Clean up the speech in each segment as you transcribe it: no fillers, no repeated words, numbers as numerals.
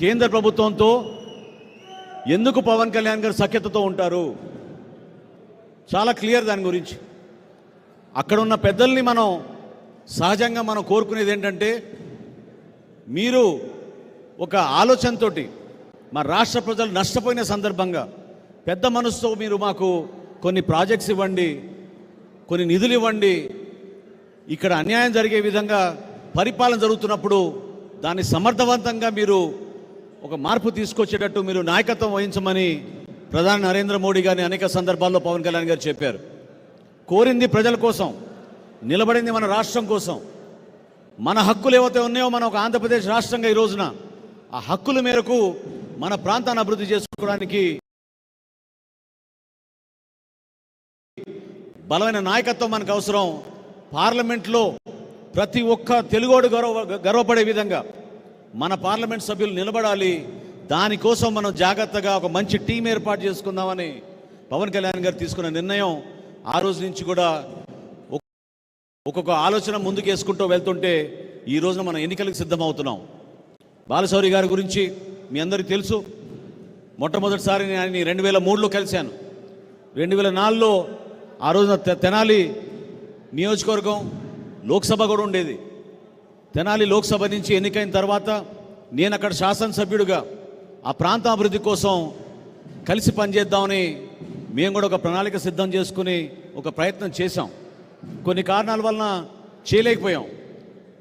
కేంద్ర ప్రభుత్వంతో ఎందుకు పవన్ కళ్యాణ్ గారు సఖ్యతతో ఉంటారు? చాలా క్లియర్ దాని గురించి. అక్కడ ఉన్న పెద్దల్ని మనం సహజంగా మనం కోరుకునేది ఏంటంటే, మీరు ఒక ఆలోచనతోటి మా రాష్ట్ర ప్రజలు నష్టపోయిన సందర్భంగా పెద్ద మనసుతో మీరు మాకు కొన్ని ప్రాజెక్ట్స్ ఇవ్వండి, కొన్ని నిధులు ఇవ్వండి, ఇక్కడ అన్యాయం జరిగే విధంగా పరిపాలన జరుగుతున్నప్పుడు దాన్ని సమర్థవంతంగా మీరు ఒక మార్పు తీసుకొచ్చేటట్టు మీరు నాయకత్వం వహించమని ప్రధాని నరేంద్ర మోడీ గారిని అనేక సందర్భాల్లో పవన్ కళ్యాణ్ గారు చెప్పారు. కోరింది ప్రజల కోసం, నిలబడింది మన రాష్ట్రం కోసం. మన హక్కులు ఏవైతే ఉన్నాయో మనం ఒక ఆంధ్రప్రదేశ్ రాష్ట్రంగా ఈ రోజున ఆ హక్కుల మేరకు మన ప్రాంతాన్ని అభివృద్ధి చేసుకోవడానికి బలమైన నాయకత్వం మనకు అవసరం. పార్లమెంట్లో ప్రతి ఒక్క తెలుగోడు గర్వపడే విధంగా మన పార్లమెంట్ సభ్యులు నిలబడాలి. దానికోసం మనం జాగ్రత్తగా ఒక మంచి టీం ఏర్పాటు చేసుకుందామని పవన్ కళ్యాణ్ గారు తీసుకున్న నిర్ణయం. ఆ రోజు నుంచి కూడా ఒక్కొక్క ఆలోచన ముందుకు వేసుకుంటూ వెళ్తుంటే ఈ రోజున మనం ఎన్నికలకు సిద్ధమవుతున్నాం. బాలశౌరి గారి గురించి మీ అందరికీ తెలుసు. మొట్టమొదటిసారి నేను ఆయన 2003లో కలిశాను. 2004లో ఆ రోజున తెనాలి నియోజకవర్గం లోక్సభ కూడా ఉండేది. తెనాలి లోక్సభ నుంచి ఎన్నికైన తర్వాత నేను అక్కడ శాసనసభ్యుడిగా ఆ ప్రాంత అభివృద్ధి కోసం కలిసి పనిచేద్దామని మేము కూడా ఒక ప్రణాళిక సిద్ధం చేసుకుని ఒక ప్రయత్నం చేశాం. కొన్ని కారణాల వలన చేయలేకపోయాం.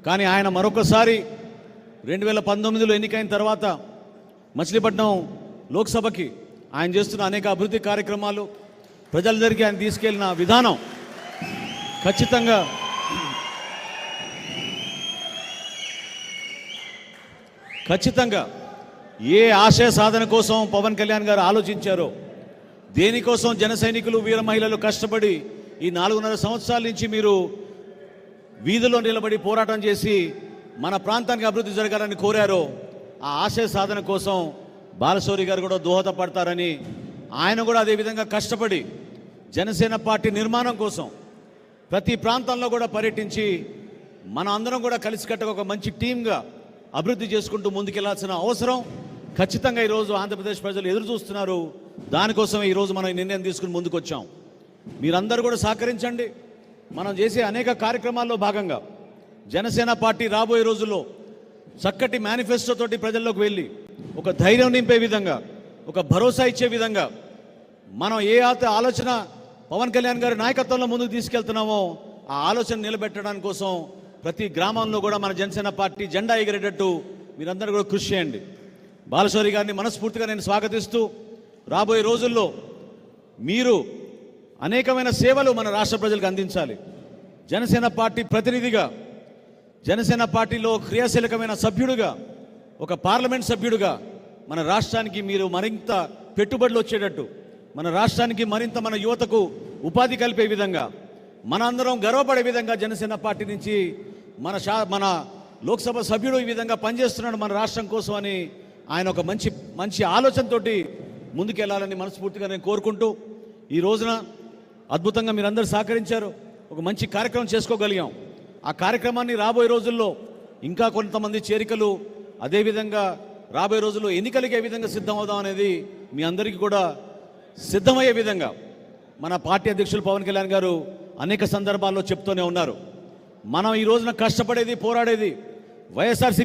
కానీ ఆయన మరొకసారి 2019లో ఎన్నికైన తర్వాత మచిలీపట్నం లోక్సభకి ఆయన చేస్తున్న అనేక అభివృద్ధి కార్యక్రమాలు, ప్రజల దగ్గరికి ఆయన తీసుకెళ్లిన విధానం ఖచ్చితంగా ఏ ఆశయ సాధన కోసం పవన్ కళ్యాణ్ గారు ఆలోచించారో, దేనికోసం జన సైనికులు వీర మహిళలు కష్టపడి ఈ 4.5 సంవత్సరాల నుంచి మీరు వీధిలో నిలబడి పోరాటం చేసి మన ప్రాంతానికి అభివృద్ధి జరగాలని కోరారో, ఆ ఆశయ సాధన కోసం బాలశౌరి గారు కూడా దోహదపడతారని ఆయన కూడా అదేవిధంగా కష్టపడి జనసేన పార్టీ నిర్మాణం కోసం ప్రతి ప్రాంతంలో కూడా పర్యటించి మన అందరం కూడా కలిసికట్టుగా ఒక మంచి టీంగా అభివృద్ధి చేసుకుంటూ ముందుకెళ్లాల్సిన అవసరం ఖచ్చితంగా ఈరోజు ఆంధ్రప్రదేశ్ ప్రజలు ఎదురు చూస్తున్నారు. దానికోసమే ఈరోజు మనం నిర్ణయం తీసుకుని ముందుకు వచ్చాం. మీరందరూ కూడా సహకరించండి. మనం చేసే అనేక కార్యక్రమాల్లో భాగంగా జనసేన పార్టీ రాబోయే రోజుల్లో చక్కటి మేనిఫెస్టో తోటి ప్రజల్లోకి వెళ్ళి ఒక ధైర్యం నింపే విధంగా, ఒక భరోసా ఇచ్చే విధంగా మనం ఏ ఆలోచన పవన్ కళ్యాణ్ గారి నాయకత్వంలో ముందుకు తీసుకెళ్తున్నామో ఆ ఆలోచన నిలబెట్టడానికి కోసం ప్రతి గ్రామంలో కూడా మన జనసేన పార్టీ జెండా ఎగిరేటట్టు మీరందరూ కూడా కృషి చేయండి. బాలశౌరి గారిని మనస్ఫూర్తిగా నేను స్వాగతిస్తూ, రాబోయే రోజుల్లో మీరు అనేకమైన సేవలు మన రాష్ట్ర ప్రజలకు అందించాలి. జనసేన పార్టీ ప్రతినిధిగా, జనసేన పార్టీలో క్రియాశీలకమైన సభ్యుడిగా, ఒక పార్లమెంట్ సభ్యుడిగా మన రాష్ట్రానికి మీరు మరింత పెట్టుబడులు వచ్చేటట్టు, మన రాష్ట్రానికి మరింత మన యువతకు ఉపాధి కలిపే విధంగా, మనందరం గర్వపడే విధంగా జనసేన పార్టీ నుంచి మన లోక్సభ సభ్యుడు ఈ విధంగా పనిచేస్తున్నాడు మన రాష్ట్రం కోసం అని ఆయన ఒక మంచి ఆలోచనతోటి ముందుకెళ్లాలని మనస్ఫూర్తిగా నేను కోరుకుంటూ, ఈ రోజున అద్భుతంగా మీరందరూ సహకరించారు. ఒక మంచి కార్యక్రమం చేసుకోగలిగాం. ఆ కార్యక్రమాన్ని రాబోయే రోజుల్లో ఇంకా కొంతమంది చేరికలు, అదేవిధంగా రాబోయే రోజుల్లో ఎన్నికలకి ఏ విధంగా సిద్ధమవుదాం అనేది మీ అందరికీ కూడా సిద్ధమయ్యే విధంగా మన పార్టీ అధ్యక్షులు పవన్ కళ్యాణ్ గారు అనేక సందర్భాల్లో చెప్తూనే ఉన్నారు. మనం ఈ రోజున కష్టపడేది, పోరాడేది వైఎస్ఆర్సీపీ